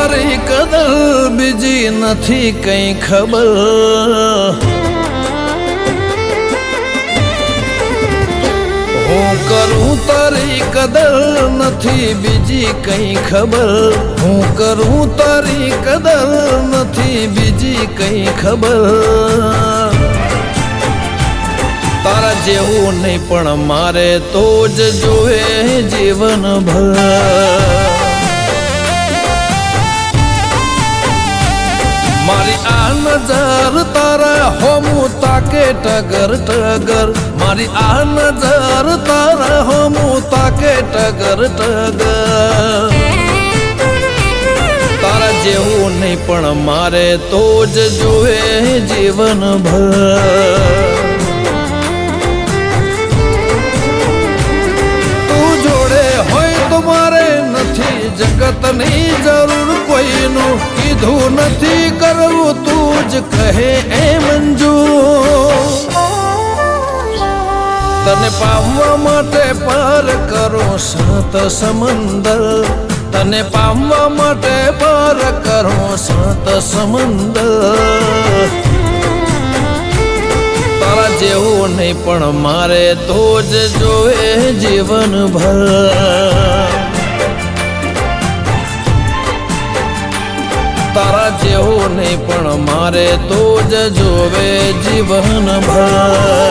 તારી કદર બીજી નથી કઈ ખબર હું કરું તારી કદર નથી બીજી કઈ ખબર હું કરું તારી કદર નથી બીજી કઈ ખબર તારા જેવું નહીં પણ મારે તો જ જોવે જીવનભર મારી આ નજર તારા હોમું તાકે ટગર ટગર મારી આ નજર તારા હોમું તાકે ટગર ટગર તારા જેવું નહીં પણ મારે તો જ જોવે જીવનભર જગતની જરૂર કોઈનું કીધું નથી કરવું તું જ કહે એ મંજુ તને પામવા માટે પાર કરો સાત સમંદર તને પામવા માટે પાર કરો સાત સમંદર તારા જેવું નહીં પણ મારે તો જ જોવે જીવનભર તારા જેવું નહીં પણ મારે તો જ જોવે જીવનભર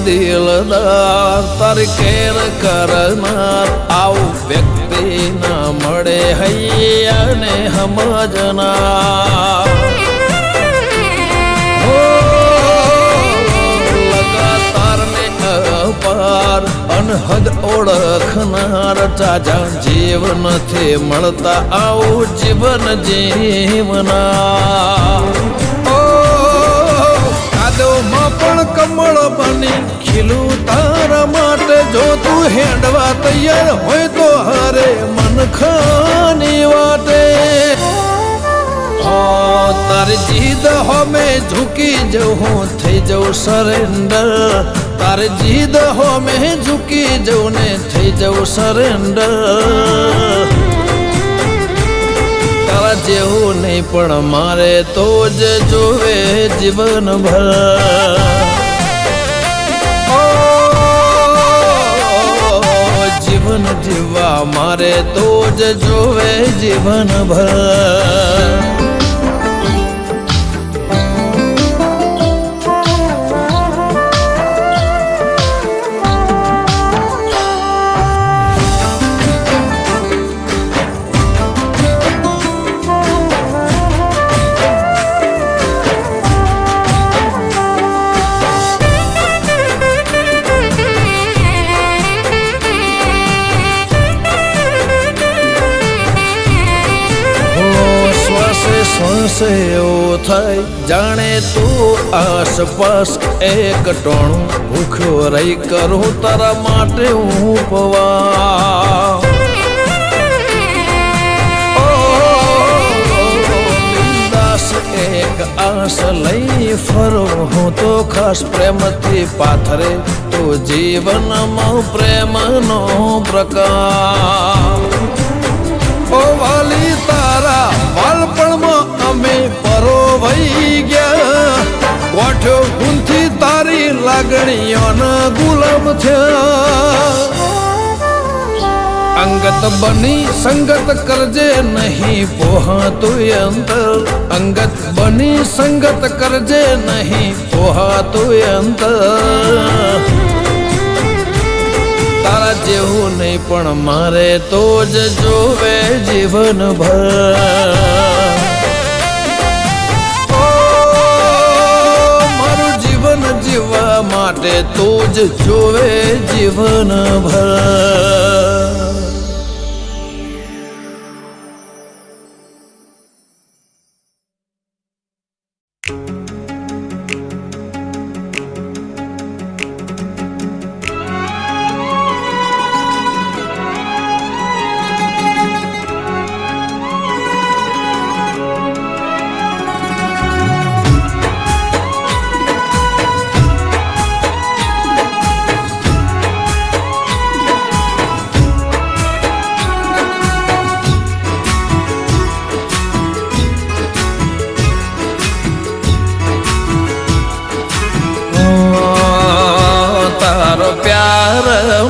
દિલદાર તારી કેર કરનાર આવું વ્યક્તિ ના મળે હૈયા ને સમજનાર લગાતાર ને અપાર અનહદ ઓળખનાર ચાજા જીવ નથી મળતા આવું જીવન જીવનાર કાદવમાં પણ કમળ બની ખીલું તારા માટે જો તું હેડવા તૈયાર હોય તો હરે મન ખાની વાટે તારી જીદ હોમે ઝૂકી જવું થઈ જવું સરેન્ડર તારી જીદ હોમે ઝૂકી જવું ને થઈ જવું સરેન્ડર તારા જેવું નહીં પણ મારે તો જ જોવે જીવનભર જીવન જીવવા મારે તો જ જોવે જીવનભર શ્વાસે એવું થાય જાણે તું આસપાસ એક ટોણું ભૂખ્યો રહી કરું તારા માટે હું પવા દાસ એક આસ લઈ ફરું હું તો ખાસ પ્રેમથી પાથરે તો જીવનમાં પ્રેમનો પ્રકાશ ઓ વાલી તારા વાલપણમાં અમે પરોવાઈ ગયા ગોઠ્યો ગુંથી તારી લાગણીઓના ગુલામ થયા અંગત બની સંગત કરજે નહીં પોહાતું અંતર અંગત બની સંગત કરજે નહીં પોહાતું અંતર તારા જેવું નહીં પણ મારે તો જ જોવે જીવનભર મારું જીવન જીવવા માટે તો જ જોવે જીવનભર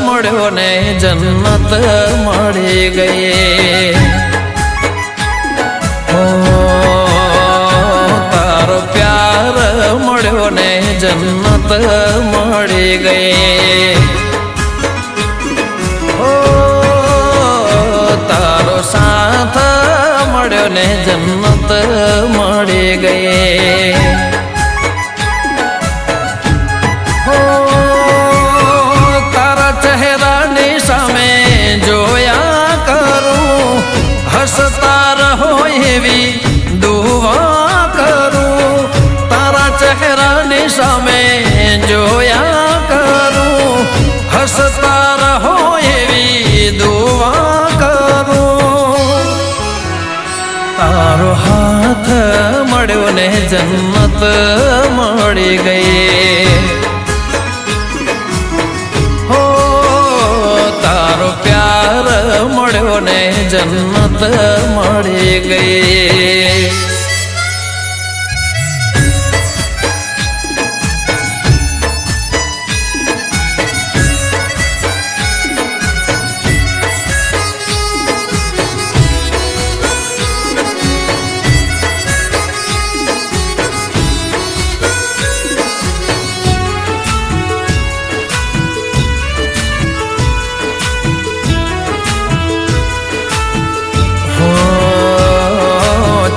મળ્યો ને જન્નત મળી ગઈ. તારો પ્યાર મળ્યો ને જન્નત મળી ગઈ. તારો સાથ મળ્યો ને જન્નત મળી ગઈ. તારા ચહેરાની સામે જોયા કરું, હસતા રહો એવી દુઆ કરું. તારા ચહેરાની સામે જોયા કરું, હસતા રહો એવી દુઆ કરું. તારો હાથ મળ્યો ને જન્નત મળી ગઈ. હો તારો પ્યાર મળ્યો ને જન્નત મળી ગઈ.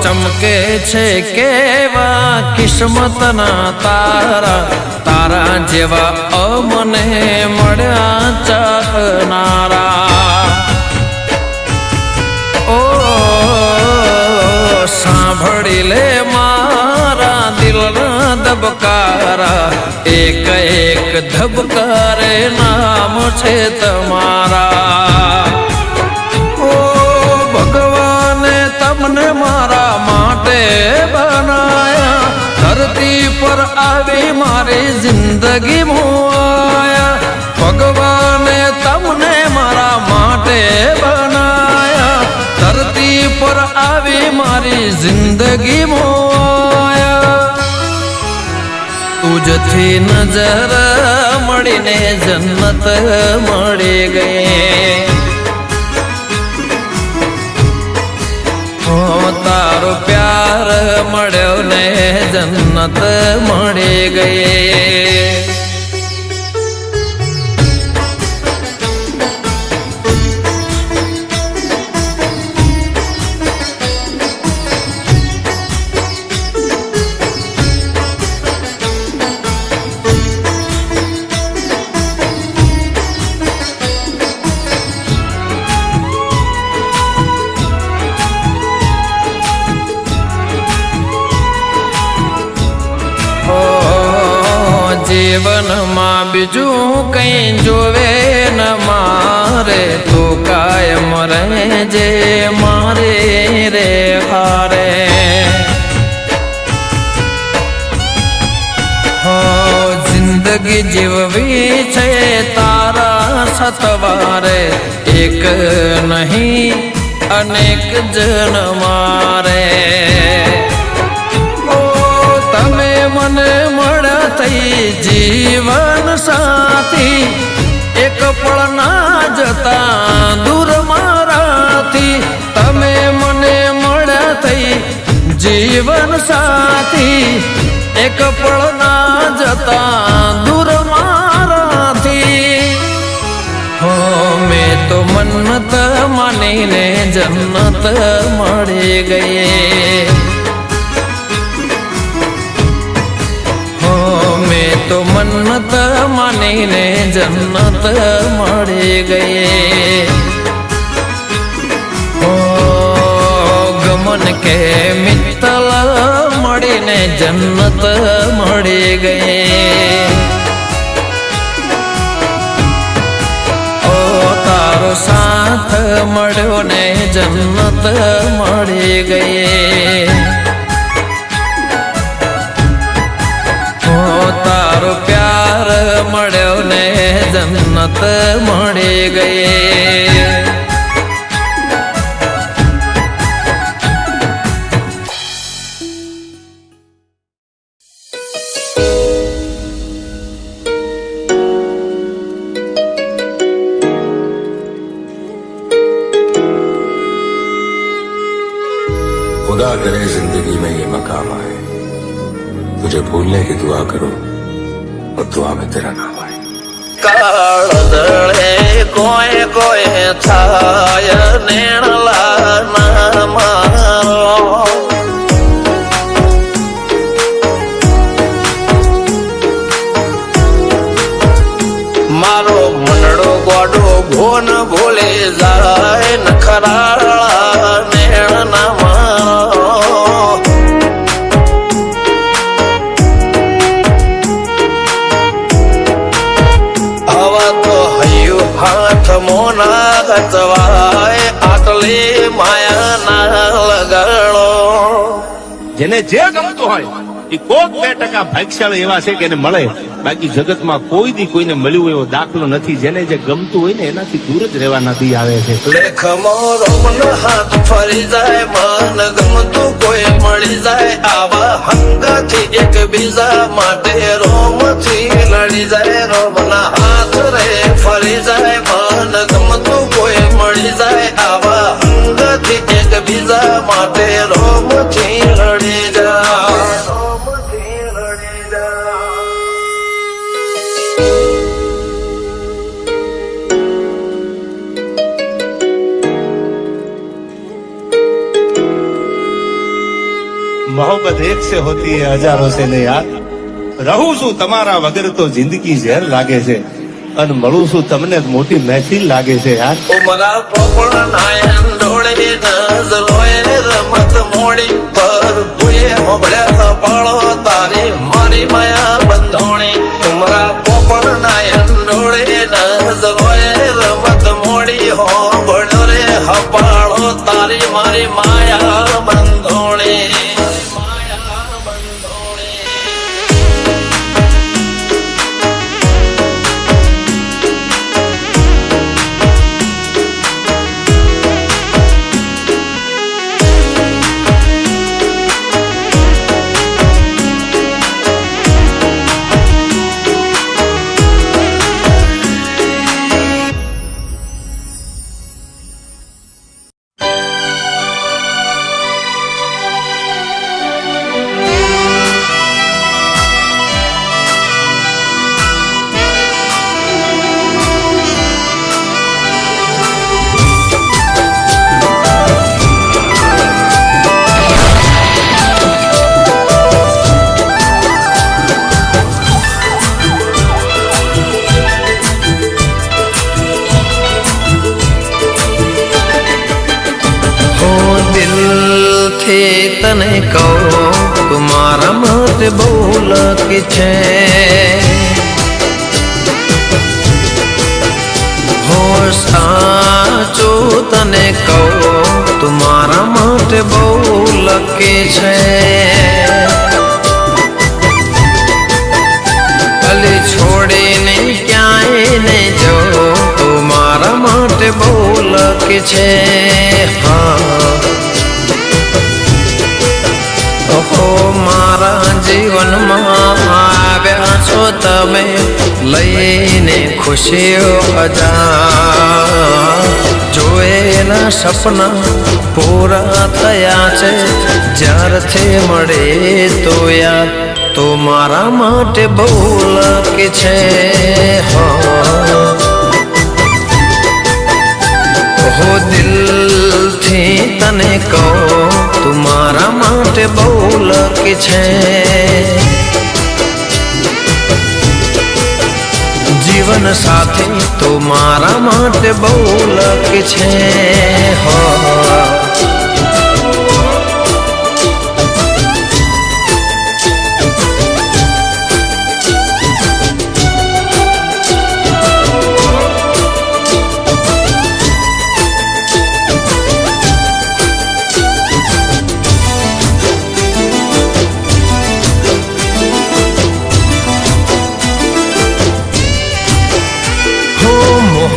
ચમકે છે કેવા કિસ્મતના તારા, તારા જેવા અમને મળ્યા ચાહનારા. ઓ સાંભળી લે મારા દિલના ધબકારા, એક એક ધબકારે નામ છે તમારા. તમને મારા માટે બનાયા, ધરતી પર આવી મારી જિંદગી મોયા. ભગવાને તમને મારા માટે બનાયા, ધરતી પર આવી મારી જિંદગી મોયા. તુજથી નજર મળીને જન્નત મળી ગઈ. તારો પ્યાર મળ્યો ને જન્નત મળી ગઈ. જીવનમાં બીજું કઈ જોવે ન મારે, તો કાયમ રહેજે મારે રે હારે. હો જિંદગી જીવવી છે તારા સતવારે, એક નહીં અનેક જન મારે. તમે મને મળ્યા થઈ જીવન સાથી, એક પળ ના જતા દૂર મારાથી. તમે મને મળ્યા થઈ જીવન સાથી, એક પળ ના જતા દૂર મારાથી. હો મેં તો મન્નત માનીને જન્નત મળી ગઈ. તો મન્નત માનીને જન્નત મળી ગઈ. ઓ ગમન કે મિત્તલ મળીને જન્નત મળી ગઈ. ઓ તારો સાથ મળ્યો ને જન્નત મળી ગઈ. તારો પ્યાર મળ્યો ને જન્નત મળી ગઈ. खुदा करे जिंदगी में ये मकाम आए, तुझे भूलने की दुआ करो और दुआ में तेरा नाम आए। કાળદળે કોઈ કોઈ થાય નેણલા ના મારો મારો મનડો ગોડો ભોન ભૂલે જાય નખરાળા નેણ ના મારો હાથ મોના ગચવાય આટલી માયા ના લગાડો જેને જે ગમતું હોય એ કોક 2% ભાગ્યશાળી એવા છે કે એને મળે, બાકી જગતમાં કોઈ દી કોઈને મળ્યું એવો દાખલો નથી. જેને જે ગમતું હોય ને એનાથી દૂર જ રહેવાના દી આવે છે. લેખમો રોમન હાથ ફરી જાય, મન ગમતું કોઈ મળી જાય, આવા હંગાથી એકબીજા માટે રોમથી લડી જાય. રોમના હાથ રે ફરી જાય, મન ગમતું કોઈ મળી જાય, આવા હંગાથી એકબીજા માટે રોમથી લડી જાય. मोहब्बत एक से होती है हजारों से नहीं यार. રહું છું તમારા વગર તો જિંદગી ઝેર લાગે છે, અને મળું છું તમને મોટી મહેફિલ લાગે છે યાર. ઉમરા પોપળ નાયન ડોળે નજરોએ રમત મોડી પર ભૂએ હોબળ્યા પાળો તારી મારી માયા બંધોણી. ઉમરા પોપળ નાયન ડોળે નજરોએ રમત મોડી હોબળ્યો રે હપાળો તારી મારી માયા બંધોણી. તને કહું તું મારા માટે બહુ લકી છે, હો સાચું તને કહું તું મારા માટે બહુ લકી છે. ગલી છોડીને ક્યાંય ને જો તું મારા માટે બહુ લકી છે. હા મારા જીવનમાં આવ્યા છો તમે લઈને ખુશીઓ હજાર, જોયેલા સપના પૂરા થયા છે જ્યારથી મળે તો યાર તો મારા માટે બહુ લકી છે. હો દિલથી તને કહું તું મારા માટે બહુ લકી છે. જીવન સાથી તું મારા માટે બહુ લકી છે. હો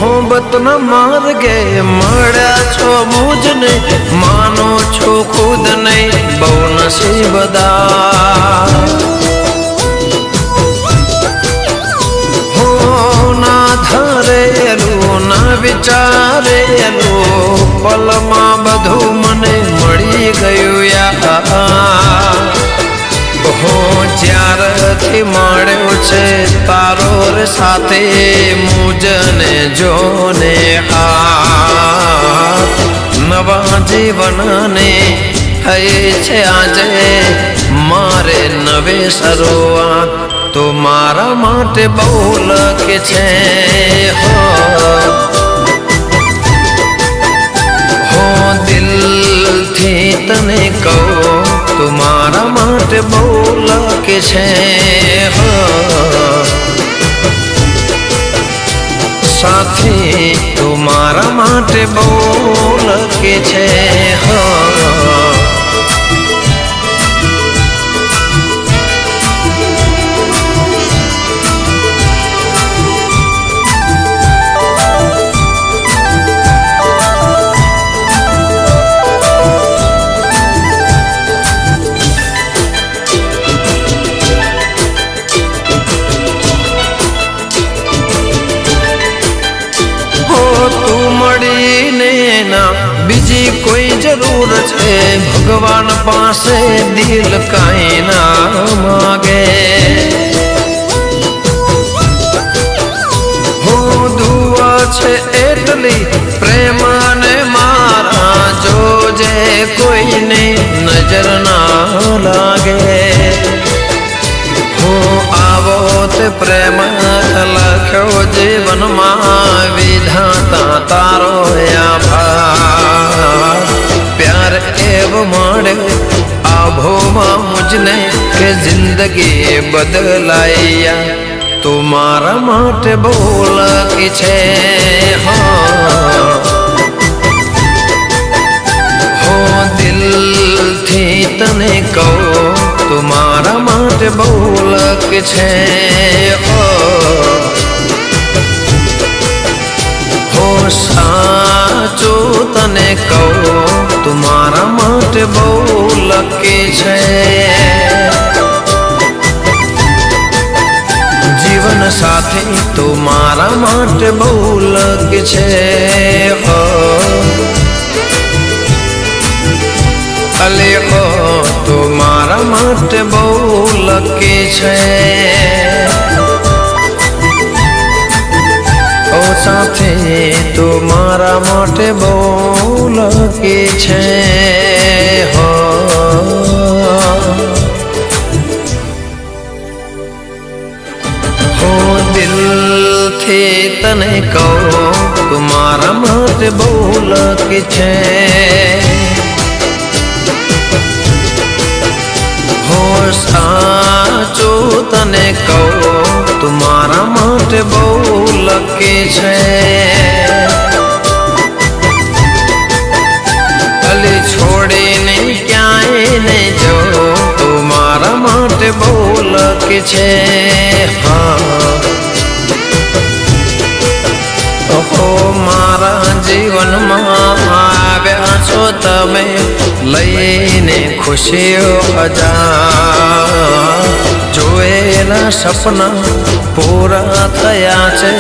મોહબ્બતના માર્ગે મળ્યા છો મુજને, માનો છો ખુદ નહીં બહુ નસીબદાર. હો ના ધરેલું ના વિચારેલું પલમાં બધું મને મળી ગયું યાર. હો જ્યારથી મળ્યો છે તારો રે સાથે મુજને જોને આ નવા જીવનને હૈ છે આજે મારે નવે શરૂઆત તો મારા માટે બહુ લખે છે હો દિલથી તને કહું તો મારા માટે બહુ લખે છે સાથી તો મારા માટે બહુ લખે છે બીજી કોઈ જરૂર છે ભગવાન પાસે દિલ કાંઈ ના માગે હો દુઆ છે એટલી પ્રેમ ને મારા જોજે કોઈને નજર ના લાગે હો આવો તે પ્રેમ લખ્યો જીવનમાં વિધાતા તારો આભાર પ્યાર એવો મળ્યો આભોમાં મુજને કે જિંદગી બદલાયા તો મારા માટે બહુ લકી છે હો દિલથી તને કહું તો મારા માટે બહુ લકી છે સાચું તને કહું તો મારા માટે બહુ લકી છે જીવન સાથે તો મારા માટે બહુ લકી છે અલે ઓ તો મારા માટે બહુ લકી છે ઓ સાથે તો મારા માટે બહુ લકી છે હો દિલથી તને કહું તો મારા માટે બહુ લકી છે હો સાચું તને કહું તો મારા માટે બહુ લકી છે અલી છોડીને ક્યાંય ને જો તો મારા માટે બહુ લકી છે હો મારા જીવનમાં આવ્યા છો તમે લઈને ખુશીઓ હજાર જોયેલા સપના પૂરા થયા છે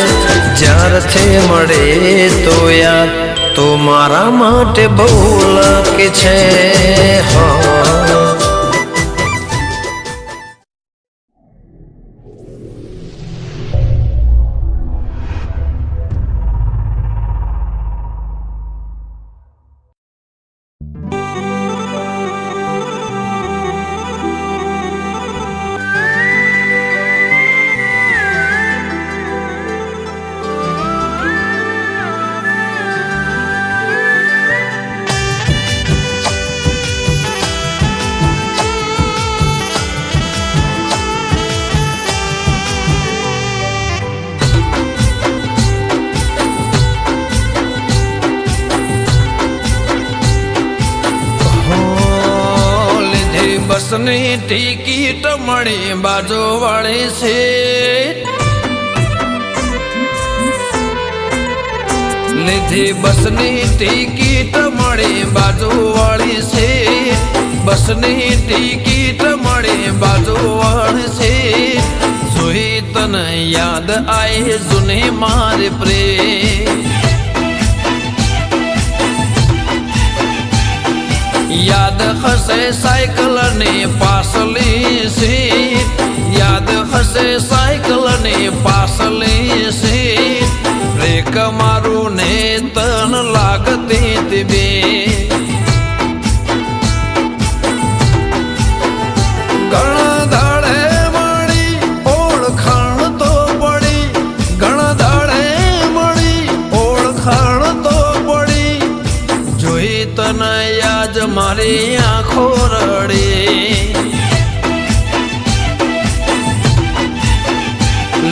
જ્યારથી મળે તો યાદ તો મારા માટે બહુ લકી છે બસની ટિકિટ મળી બાજુ વાળી સીટ લીધી બસની ટિકિટ મળી બાજુ વાળી સીટ બસની ટિકિટ મળી બાજુ વાળી સીટ જોઈ તને યાદ આય જૂની મારી પ્રેમ યાદ હશે સાયકલની પાછલી સીટ, યાદ હશે સાયકલની પાછલી સીટ, બ્રેક મારું ને તન લાગતી તી બે. ઘણા દાડે મળી ઓળખાણ તો પડી, ઘણા દાડે મળી ઓળખાણ તો પડી, જોઈ તને યાદ મારી આંખો રડી.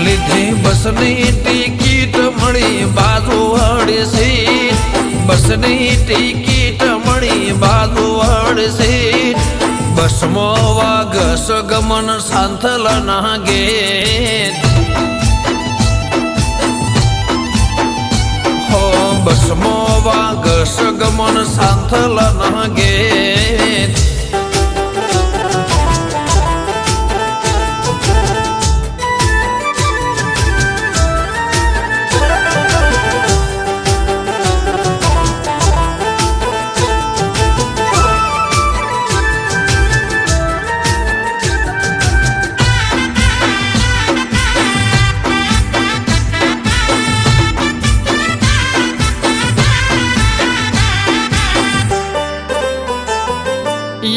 લીધી બસની ટિકિટ મળી બાજુવાળી સીટ, બસની ટિકિટ મળી બાજુવાળી સીટ, બસમાં વાગસ ગમન સાંથલના ગેટ. હો બસમાં વાગસ ગમન સાંથલના ગેટ.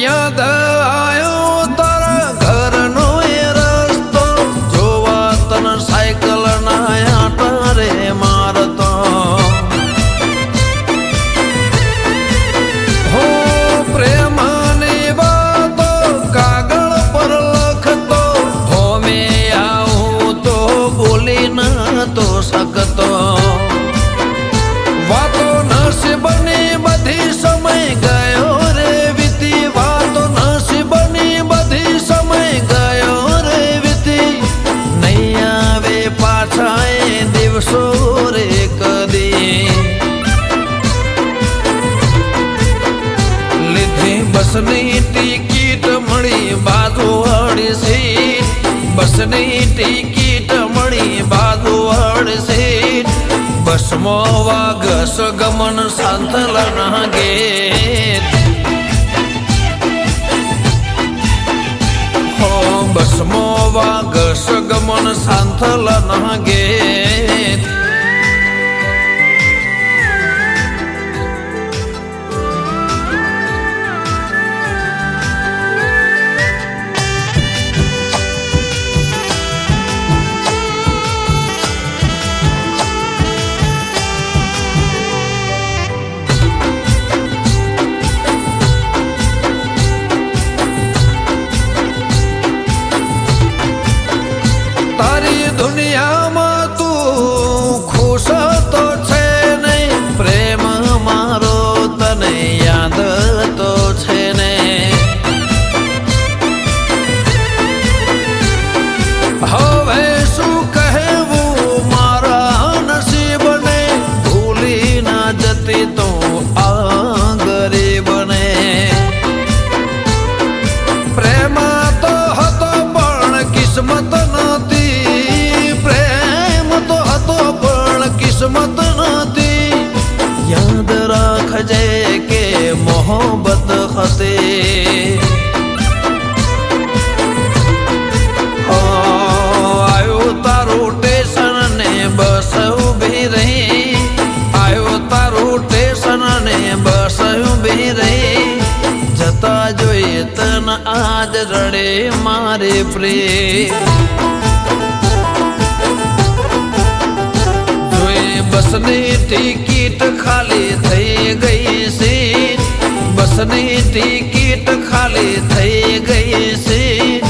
યાદ આયો તારા ઘરનો એ રસ્તો, જોવા તને સાયકલ ના આટા રે મારતો. હો પ્રેમની વાતો કાગળ પર લખતો, હો મેં આવું તો બોલી ન તો શકતો. વાતો નસીબની બધી સમય ગયો રે વીતી, વાતો નસીબની બધી સમય ગયો રે વીતી, નહીં આવે પાછા એ દિવસો રે કદી. લીધી બસની ટિકિટ મળી બાજુવાળી સીટ, બસની ટિકિટ મળી બાજુવાળી સીટ, બસમાં વાગસ ગમન સાંથલના ગેટ. હો બસમાં વાગસ ગમન સાંથલના ગેટ. તારી દુનિયામાં તું ખુશ તો છે નહીં, પ્રેમ મારો તને યાદ તો છે ને. હવે શું કહેવું મારા નસીબને, ભૂલી ના જતી તો આ ગરીબને. પ્રેમ તો હતો પણ કિસ્મત નહોતી, પ્રેમ તો હતો પણ કિસ્મત નહોતી. યાદ રાખજે કે મોહબ્બત હતી. આવ્યું તારું ટેશન ને બસ ઊભી રહી, આવ્યું તારું ટેશન ને બસ ઊભી રહી, જતા જોઈએ તન આજ રડે મારે પ્રેમ. જોઈ બસની ટિકિટ ખાલી થઈ ગઈ સીટ, બસની ટિકિટ ખાલી થઈ ગઈ સીટ,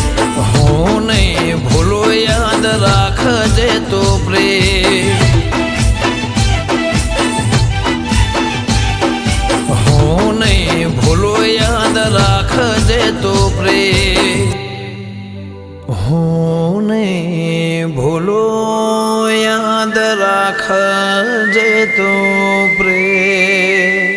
હું નહીં ભૂલો યાદ રાખજે તો પ્રેમ. હું નહીં ભૂલો યાદ રાખજે તો પ્રેમ. હું નહીં ભૂલો યાદ રાખજે તો પ્રેમ.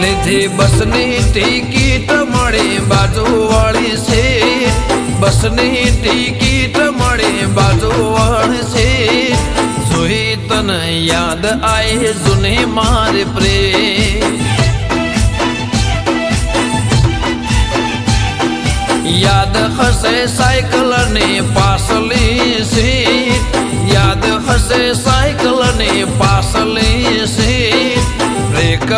લીધી બસની ટિકિટ મળી બાજુવાળી સીટ, બસની ટિકિટ મળી બાજુવાળી સીટ, જોઈ તને યાદ આય જૂની મારી પ્રેમ યાદ હશે સાયકલ ની પાસલી સીટ યાદ હશે સાયકલ ની પાસલી સીટ બ્રેક